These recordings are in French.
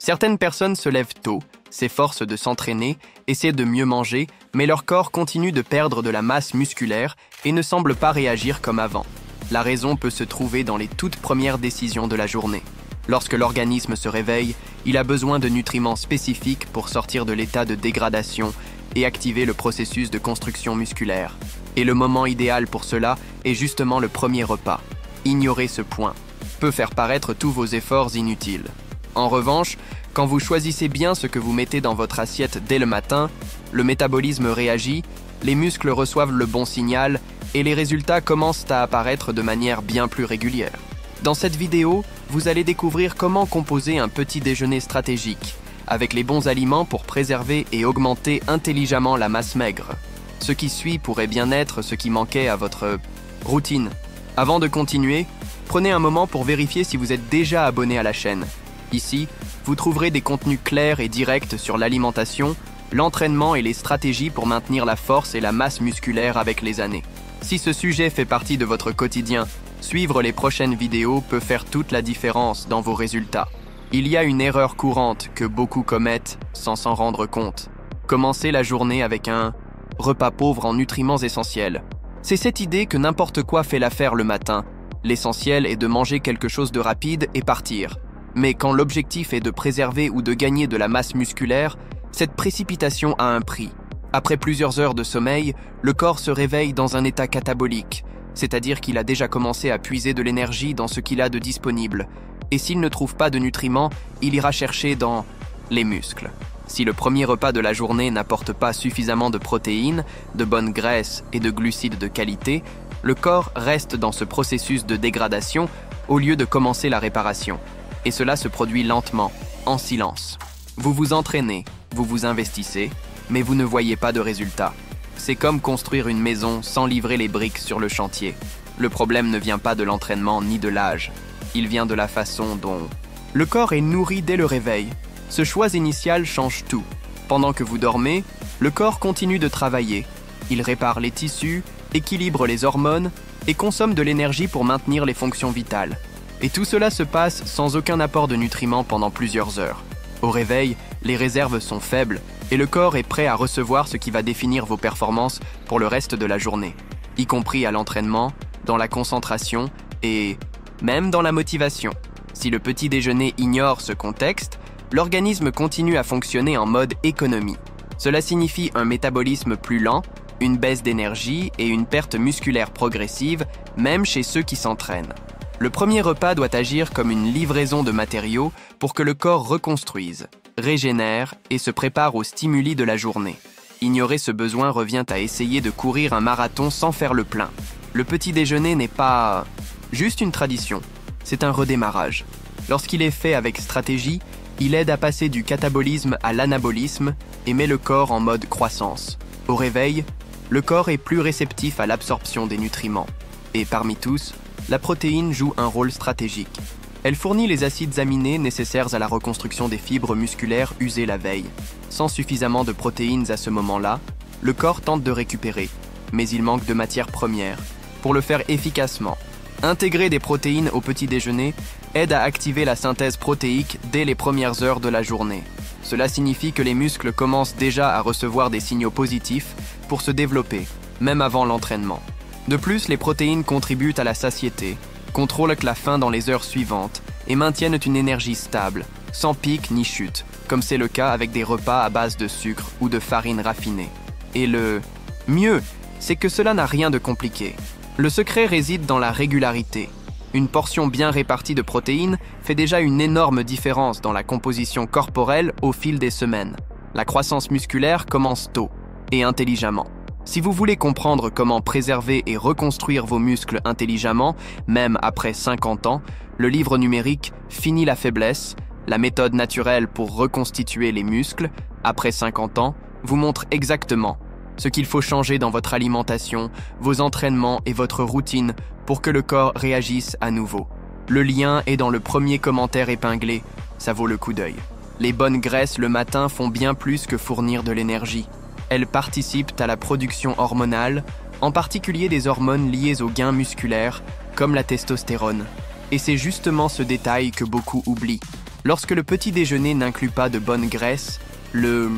Certaines personnes se lèvent tôt, s'efforcent de s'entraîner, essaient de mieux manger, mais leur corps continue de perdre de la masse musculaire et ne semble pas réagir comme avant. La raison peut se trouver dans les toutes premières décisions de la journée. Lorsque l'organisme se réveille, il a besoin de nutriments spécifiques pour sortir de l'état de dégradation et activer le processus de construction musculaire. Et le moment idéal pour cela est justement le premier repas. Ignorer ce point peut faire paraître tous vos efforts inutiles. En revanche, quand vous choisissez bien ce que vous mettez dans votre assiette dès le matin, le métabolisme réagit, les muscles reçoivent le bon signal et les résultats commencent à apparaître de manière bien plus régulière. Dans cette vidéo, vous allez découvrir comment composer un petit déjeuner stratégique, avec les bons aliments pour préserver et augmenter intelligemment la masse maigre. Ce qui suit pourrait bien être ce qui manquait à votre routine. Avant de continuer, prenez un moment pour vérifier si vous êtes déjà abonné à la chaîne. Ici, vous trouverez des contenus clairs et directs sur l'alimentation, l'entraînement et les stratégies pour maintenir la force et la masse musculaire avec les années. Si ce sujet fait partie de votre quotidien, suivre les prochaines vidéos peut faire toute la différence dans vos résultats. Il y a une erreur courante que beaucoup commettent sans s'en rendre compte. Commencer la journée avec un repas pauvre en nutriments essentiels. C'est cette idée que n'importe quoi fait l'affaire le matin. L'essentiel est de manger quelque chose de rapide et partir. Mais quand l'objectif est de préserver ou de gagner de la masse musculaire, cette précipitation a un prix. Après plusieurs heures de sommeil, le corps se réveille dans un état catabolique, c'est-à-dire qu'il a déjà commencé à puiser de l'énergie dans ce qu'il a de disponible. Et s'il ne trouve pas de nutriments, il ira chercher dans les muscles. Si le premier repas de la journée n'apporte pas suffisamment de protéines, de bonnes graisses et de glucides de qualité, le corps reste dans ce processus de dégradation au lieu de commencer la réparation. Et cela se produit lentement, en silence. Vous vous entraînez, vous vous investissez, mais vous ne voyez pas de résultats. C'est comme construire une maison sans livrer les briques sur le chantier. Le problème ne vient pas de l'entraînement ni de l'âge. Il vient de la façon dont le corps est nourri dès le réveil. Ce choix initial change tout. Pendant que vous dormez, le corps continue de travailler. Il répare les tissus, équilibre les hormones et consomme de l'énergie pour maintenir les fonctions vitales. Et tout cela se passe sans aucun apport de nutriments pendant plusieurs heures. Au réveil, les réserves sont faibles et le corps est prêt à recevoir ce qui va définir vos performances pour le reste de la journée, y compris à l'entraînement, dans la concentration et même dans la motivation. Si le petit déjeuner ignore ce contexte, l'organisme continue à fonctionner en mode économie. Cela signifie un métabolisme plus lent, une baisse d'énergie et une perte musculaire progressive, même chez ceux qui s'entraînent. Le premier repas doit agir comme une livraison de matériaux pour que le corps reconstruise, régénère et se prépare aux stimuli de la journée. Ignorer ce besoin revient à essayer de courir un marathon sans faire le plein. Le petit déjeuner n'est pas juste une tradition, c'est un redémarrage. Lorsqu'il est fait avec stratégie, il aide à passer du catabolisme à l'anabolisme et met le corps en mode croissance. Au réveil, le corps est plus réceptif à l'absorption des nutriments. Et parmi tous, la protéine joue un rôle stratégique. Elle fournit les acides aminés nécessaires à la reconstruction des fibres musculaires usées la veille. Sans suffisamment de protéines à ce moment-là, le corps tente de récupérer, mais il manque de matières premières. Pour le faire efficacement, intégrer des protéines au petit déjeuner aide à activer la synthèse protéique dès les premières heures de la journée. Cela signifie que les muscles commencent déjà à recevoir des signaux positifs pour se développer, même avant l'entraînement. De plus, les protéines contribuent à la satiété, contrôlent la faim dans les heures suivantes et maintiennent une énergie stable, sans pic ni chute, comme c'est le cas avec des repas à base de sucre ou de farine raffinée. Et le mieux, c'est que cela n'a rien de compliqué. Le secret réside dans la régularité. Une portion bien répartie de protéines fait déjà une énorme différence dans la composition corporelle au fil des semaines. La croissance musculaire commence tôt et intelligemment. Si vous voulez comprendre comment préserver et reconstruire vos muscles intelligemment, même après 50 ans, le livre numérique « Fini la faiblesse », la méthode naturelle pour reconstituer les muscles, après 50 ans, vous montre exactement ce qu'il faut changer dans votre alimentation, vos entraînements et votre routine pour que le corps réagisse à nouveau. Le lien est dans le premier commentaire épinglé, ça vaut le coup d'œil. Les bonnes graisses le matin font bien plus que fournir de l'énergie. Elles participent à la production hormonale, en particulier des hormones liées au gain musculaire, comme la testostérone. Et c'est justement ce détail que beaucoup oublient. Lorsque le petit déjeuner n'inclut pas de bonnes graisses, le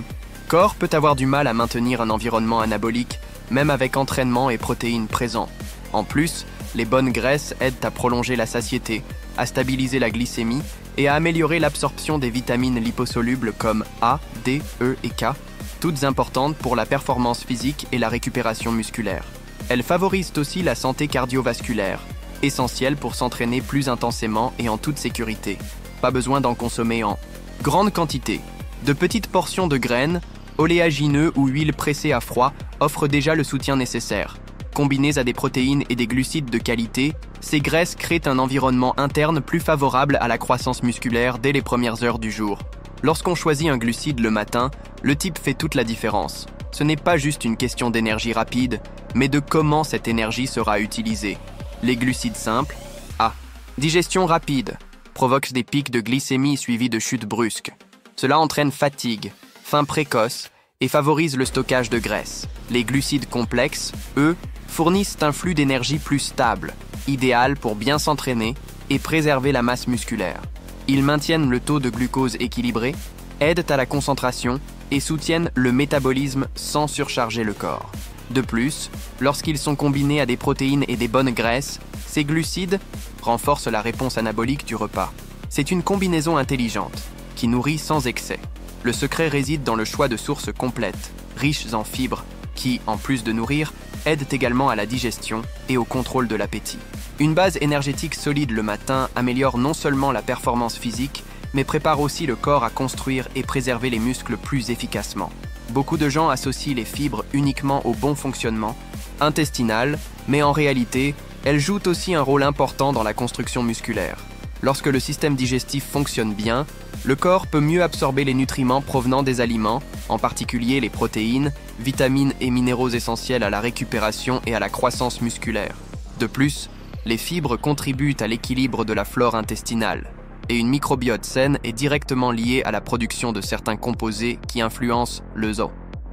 corps peut avoir du mal à maintenir un environnement anabolique, même avec entraînement et protéines présents. En plus, les bonnes graisses aident à prolonger la satiété, à stabiliser la glycémie et à améliorer l'absorption des vitamines liposolubles comme A, D, E et K, toutes importantes pour la performance physique et la récupération musculaire. Elles favorisent aussi la santé cardiovasculaire, essentielle pour s'entraîner plus intensément et en toute sécurité. Pas besoin d'en consommer en grande quantité. De petites portions de graines, oléagineux ou huile pressée à froid offrent déjà le soutien nécessaire. Combinées à des protéines et des glucides de qualité, ces graisses créent un environnement interne plus favorable à la croissance musculaire dès les premières heures du jour. Lorsqu'on choisit un glucide le matin, le type fait toute la différence. Ce n'est pas juste une question d'énergie rapide, mais de comment cette énergie sera utilisée. Les glucides simples, A. Digestion rapide, provoquent des pics de glycémie suivis de chutes brusques. Cela entraîne fatigue, faim précoce et favorise le stockage de graisse. Les glucides complexes, eux, fournissent un flux d'énergie plus stable, idéal pour bien s'entraîner et préserver la masse musculaire. Ils maintiennent le taux de glucose équilibré, aident à la concentration et soutiennent le métabolisme sans surcharger le corps. De plus, lorsqu'ils sont combinés à des protéines et des bonnes graisses, ces glucides renforcent la réponse anabolique du repas. C'est une combinaison intelligente, qui nourrit sans excès. Le secret réside dans le choix de sources complètes, riches en fibres, qui, en plus de nourrir, aident également à la digestion et au contrôle de l'appétit. Une base énergétique solide le matin améliore non seulement la performance physique, mais prépare aussi le corps à construire et préserver les muscles plus efficacement. Beaucoup de gens associent les fibres uniquement au bon fonctionnement intestinal, mais en réalité, elles jouent aussi un rôle important dans la construction musculaire. Lorsque le système digestif fonctionne bien, le corps peut mieux absorber les nutriments provenant des aliments, en particulier les protéines, vitamines et minéraux essentiels à la récupération et à la croissance musculaire. De plus, les fibres contribuent à l'équilibre de la flore intestinale, et une microbiote saine est directement liée à la production de certains composés qui influencent le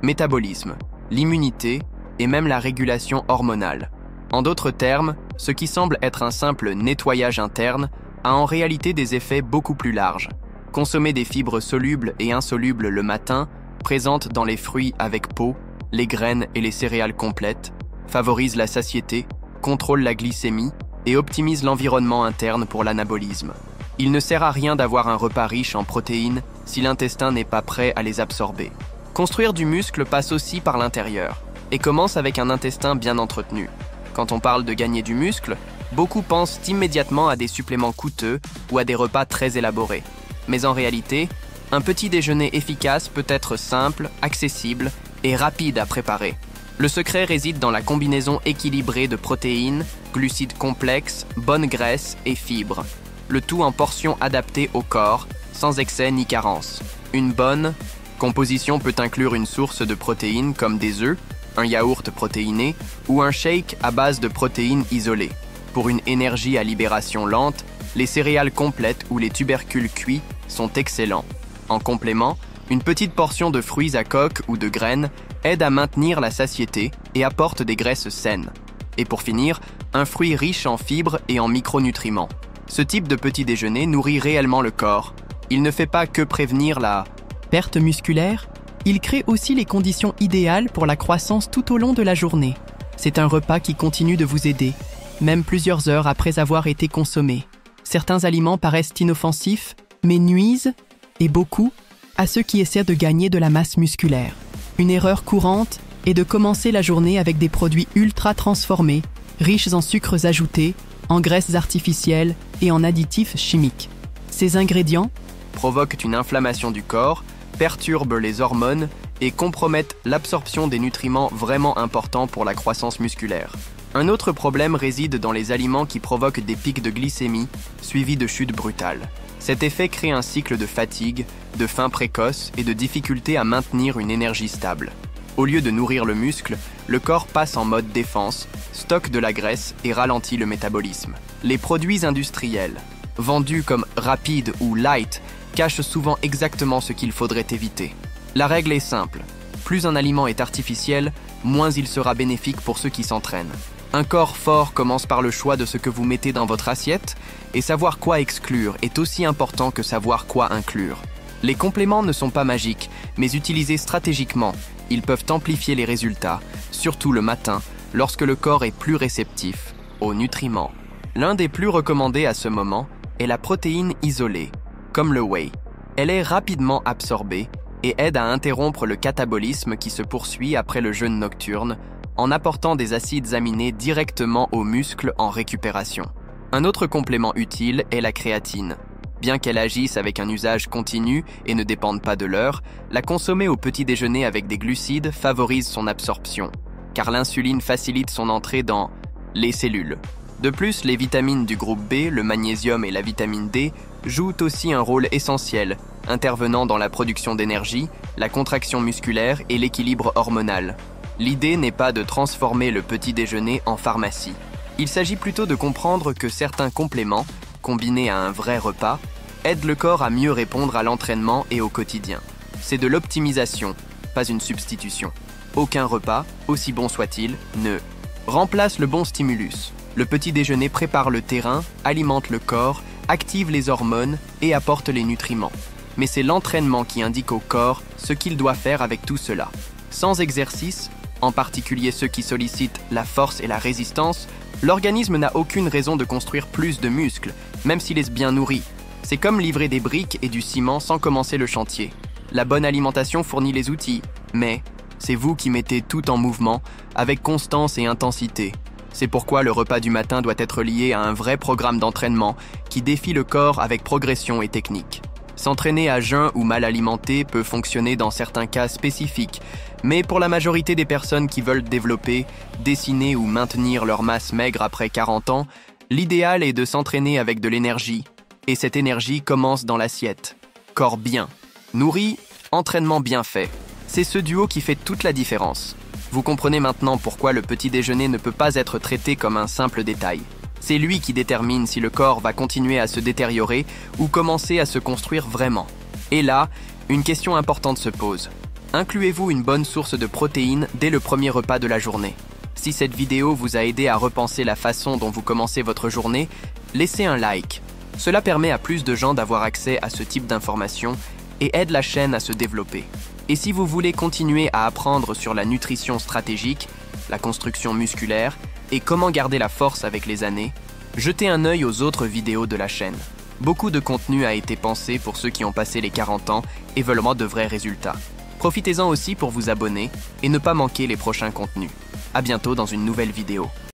métabolisme, l'immunité et même la régulation hormonale. En d'autres termes, ce qui semble être un simple nettoyage interne a en réalité des effets beaucoup plus larges. Consommer des fibres solubles et insolubles le matin, présentes dans les fruits avec peau, les graines et les céréales complètes, favorise la satiété, contrôle la glycémie et optimise l'environnement interne pour l'anabolisme. Il ne sert à rien d'avoir un repas riche en protéines si l'intestin n'est pas prêt à les absorber. Construire du muscle passe aussi par l'intérieur et commence avec un intestin bien entretenu. Quand on parle de gagner du muscle, beaucoup pensent immédiatement à des suppléments coûteux ou à des repas très élaborés. Mais en réalité, un petit déjeuner efficace peut être simple, accessible et rapide à préparer. Le secret réside dans la combinaison équilibrée de protéines, glucides complexes, bonnes graisses et fibres. Le tout en portions adaptées au corps, sans excès ni carence. Une bonne composition peut inclure une source de protéines comme des œufs, un yaourt protéiné ou un shake à base de protéines isolées. Pour une énergie à libération lente, les céréales complètes ou les tubercules cuits sont excellents. En complément, une petite portion de fruits à coque ou de graines aide à maintenir la satiété et apporte des graisses saines. Et pour finir, un fruit riche en fibres et en micronutriments. Ce type de petit déjeuner nourrit réellement le corps. Il ne fait pas que prévenir la perte musculaire, il crée aussi les conditions idéales pour la croissance tout au long de la journée. C'est un repas qui continue de vous aider, même plusieurs heures après avoir été consommé. Certains aliments paraissent inoffensifs, mais nuisent, et beaucoup, à ceux qui essaient de gagner de la masse musculaire. Une erreur courante est de commencer la journée avec des produits ultra transformés, riches en sucres ajoutés, en graisses artificielles et en additifs chimiques. Ces ingrédients provoquent une inflammation du corps, perturbent les hormones et compromettent l'absorption des nutriments vraiment importants pour la croissance musculaire. Un autre problème réside dans les aliments qui provoquent des pics de glycémie, suivis de chutes brutales. Cet effet crée un cycle de fatigue, de faim précoce et de difficulté à maintenir une énergie stable. Au lieu de nourrir le muscle, le corps passe en mode défense, stocke de la graisse et ralentit le métabolisme. Les produits industriels, vendus comme rapides ou light, cachent souvent exactement ce qu'il faudrait éviter. La règle est simple, plus un aliment est artificiel, moins il sera bénéfique pour ceux qui s'entraînent. Un corps fort commence par le choix de ce que vous mettez dans votre assiette, et savoir quoi exclure est aussi important que savoir quoi inclure. Les compléments ne sont pas magiques, mais utilisés stratégiquement, ils peuvent amplifier les résultats, surtout le matin, lorsque le corps est plus réceptif aux nutriments. L'un des plus recommandés à ce moment est la protéine isolée, comme le whey. Elle est rapidement absorbée et aide à interrompre le catabolisme qui se poursuit après le jeûne nocturne, en apportant des acides aminés directement aux muscles en récupération. Un autre complément utile est la créatine. Bien qu'elle agisse avec un usage continu et ne dépende pas de l'heure, la consommer au petit déjeuner avec des glucides favorise son absorption, car l'insuline facilite son entrée dans les cellules. De plus, les vitamines du groupe B, le magnésium et la vitamine D, jouent aussi un rôle essentiel, intervenant dans la production d'énergie, la contraction musculaire et l'équilibre hormonal. L'idée n'est pas de transformer le petit déjeuner en pharmacie. Il s'agit plutôt de comprendre que certains compléments, combinés à un vrai repas, aident le corps à mieux répondre à l'entraînement et au quotidien. C'est de l'optimisation, pas une substitution. Aucun repas, aussi bon soit-il, ne remplace le bon stimulus. Le petit déjeuner prépare le terrain, alimente le corps, active les hormones et apporte les nutriments. Mais c'est l'entraînement qui indique au corps ce qu'il doit faire avec tout cela. Sans exercice, en particulier ceux qui sollicitent la force et la résistance, l'organisme n'a aucune raison de construire plus de muscles, même s'il est bien nourri. C'est comme livrer des briques et du ciment sans commencer le chantier. La bonne alimentation fournit les outils, mais c'est vous qui mettez tout en mouvement, avec constance et intensité. C'est pourquoi le repas du matin doit être lié à un vrai programme d'entraînement qui défie le corps avec progression et technique. S'entraîner à jeun ou mal alimenté peut fonctionner dans certains cas spécifiques, mais pour la majorité des personnes qui veulent développer, dessiner ou maintenir leur masse maigre après 40 ans, l'idéal est de s'entraîner avec de l'énergie, et cette énergie commence dans l'assiette. Corps bien, nourri, entraînement bien fait. C'est ce duo qui fait toute la différence. Vous comprenez maintenant pourquoi le petit déjeuner ne peut pas être traité comme un simple détail. C'est lui qui détermine si le corps va continuer à se détériorer ou commencer à se construire vraiment. Et là, une question importante se pose. Incluez-vous une bonne source de protéines dès le premier repas de la journée? Si cette vidéo vous a aidé à repenser la façon dont vous commencez votre journée, laissez un like. Cela permet à plus de gens d'avoir accès à ce type d'informations et aide la chaîne à se développer. Et si vous voulez continuer à apprendre sur la nutrition stratégique, la construction musculaire et comment garder la force avec les années, jetez un œil aux autres vidéos de la chaîne. Beaucoup de contenu a été pensé pour ceux qui ont passé les 40 ans et veulent de vrais résultats. Profitez-en aussi pour vous abonner et ne pas manquer les prochains contenus. À bientôt dans une nouvelle vidéo.